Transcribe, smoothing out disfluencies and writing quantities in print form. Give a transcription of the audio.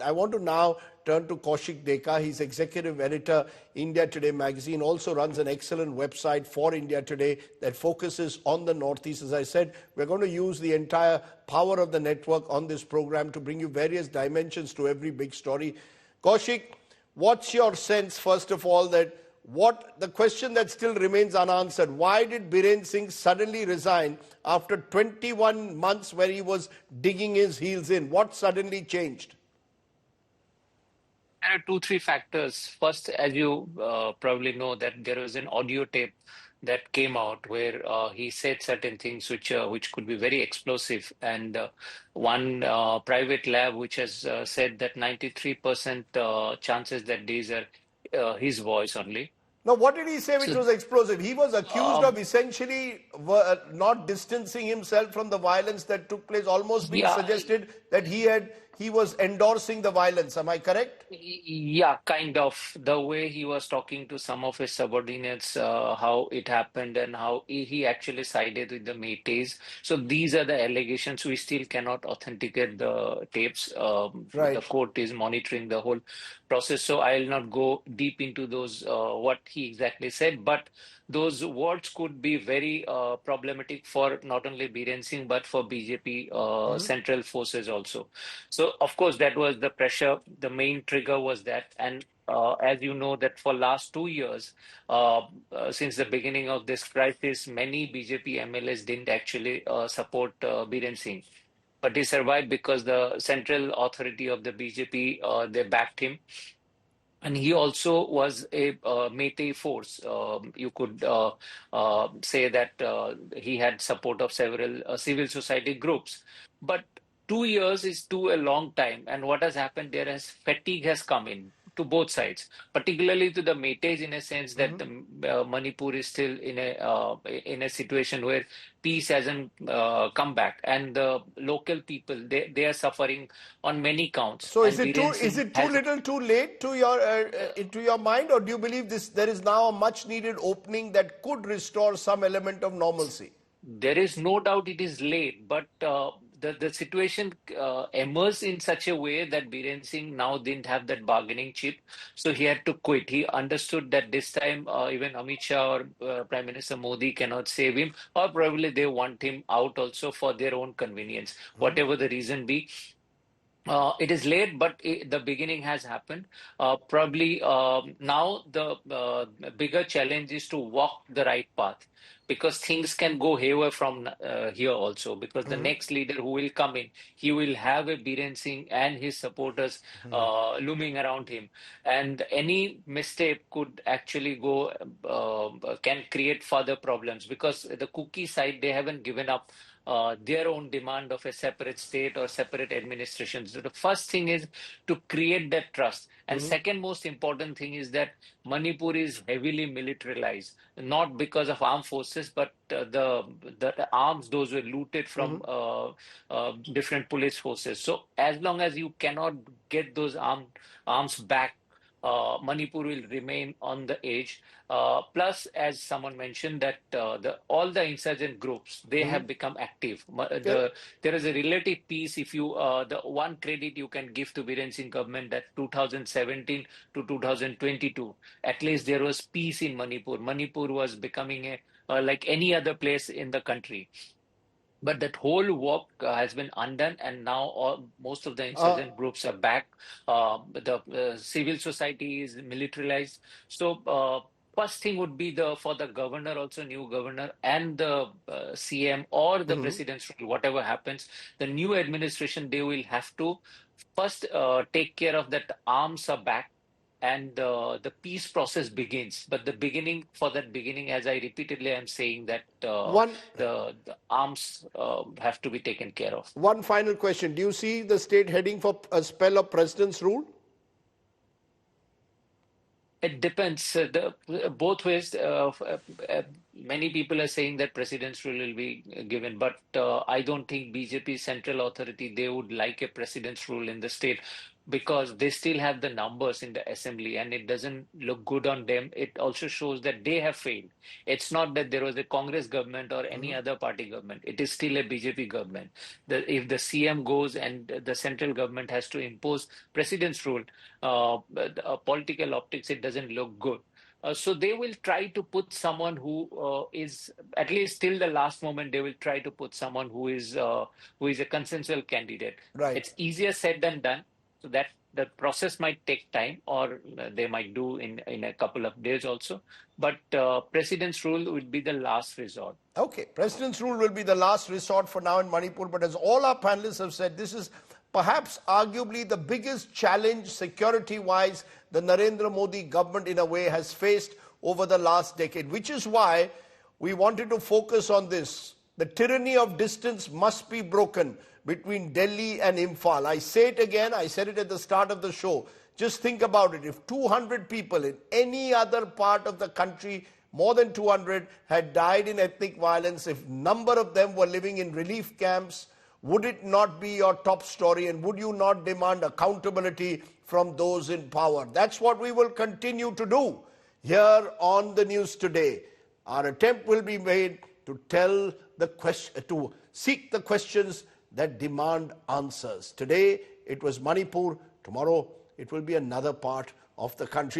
I want to now turn to Kaushik Deka. He's executive editor, India Today magazine, also runs an excellent website for India Today that focuses on the Northeast. As I said, we're going to use the entire power of the network on this program to bring you various dimensions to every big story. Kaushik, what's your sense, first of all, that what the question that still remains unanswered, why did Biren Singh suddenly resign after 21 months where he was digging his heels in? What suddenly changed? There are two, three factors. First, as you probably know, that there was an audio tape that came out where he said certain things which could be very explosive. And one private lab which has said that 93% chances that these are his voice only. Now, what did he say which So, was explosive? He was accused of um, essentially not distancing himself from the violence that took place, almost being yeah, suggested that he was endorsing the violence. Am I correct? Yeah, kind of. The way he was talking to some of his subordinates, how it happened and how he actually sided with the Métis. So these are the allegations. We still cannot authenticate the tapes. The Right. court is monitoring the whole process. So I'll not go deep into those, what he exactly said, but those words could be very problematic for not only Biren Singh, but for BJP central forces also. So, of course, that was the pressure. The main trigger was that. And as you know, that for last 2 years, since the beginning of this crisis, many BJP MLAs didn't actually support Biren Singh. But he survived because the central authority of the BJP, they backed him. And he also was a Métis force. You could say that he had support of several civil society groups. But 2 years is too a long time. And what has happened there is fatigue has come in to both sides, particularly to the Métis in a sense that the Manipur is still in a situation where peace hasn't come back, and the local people they are suffering on many counts. So And Biren is Singh it too has little, too late to your mind, or do you believe there is now a much needed opening that could restore some element of normalcy? There is no doubt it is late, but the situation emerged in such a way that Biren Singh now didn't have that bargaining chip, so he had to quit. He understood that this time even Amit Shah or Prime Minister Modi cannot save him, or probably they want him out also for their own convenience, whatever the reason be. It is late, but the beginning has happened. Probably now the bigger challenge is to walk the right path, because things can go haywire from here also. Because the next leader who will come in, he will have a Biren Singh and his supporters looming around him, and any mistake could actually can create further problems, because the cookie side, they haven't given up their own demand of a separate state or separate administration. So the first thing is to create that trust. And second most important thing is that Manipur is heavily militarized, not because of armed forces, but the arms, those were looted from different police forces. So as long as you cannot get those arms back, Manipur will remain on the edge. Plus, as someone mentioned, that all the insurgent groups, they have become active. Yeah. There is a relative peace. If you the one credit you can give to Biren Singh government, that 2017 to 2022, at least there was peace in Manipur. Manipur was becoming a like any other place in the country. But that whole work has been undone, and now most of the Uh, insurgent groups are back. The civil society is militarized. So, first thing would be for the governor, also new governor, and the CM or the president's role, whatever happens, the new administration, they will have to first take care of that arms are back, and the peace process begins. But the beginning, for that beginning, as I repeatedly am saying, that one the arms have to be taken care of. one final question: do you see the state heading for a spell of president's rule? It depends. Both ways. Many people are saying that president's rule will be given, but I don't think BJP central authority, they would like a president's rule in the state. because they still have the numbers in the assembly and it doesn't look good on them. It also shows that they have failed. It's not that there was a Congress government or any other party government. It is still a BJP government. If the CM goes and the central government has to impose president's rule, political optics, it doesn't look good. So they will try to put someone who is, at least till the last moment, they will try to put someone who is a consensual candidate. Right. It's easier said than done. So that the process might take time, or they might do in a couple of days also. But president's rule would be the last resort. Okay, president's rule will be the last resort for now in Manipur. But as all our panelists have said, this is perhaps arguably the biggest challenge security-wise the Narendra Modi government in a way has faced over the last decade, which is why we wanted to focus on this. The tyranny of distance must be broken between Delhi and Imphal. I say it again, I said it at the start of the show. Just think about it. If 200 people in any other part of the country, more than 200, had died in ethnic violence, if number of them were living in relief camps, would it not be your top story, and would you not demand accountability from those in power? That's what we will continue to do here on the news today. Our attempt will be made to tell the question, to seek the questions that demand answers. Today it was Manipur. Tomorrow it will be another part of the country.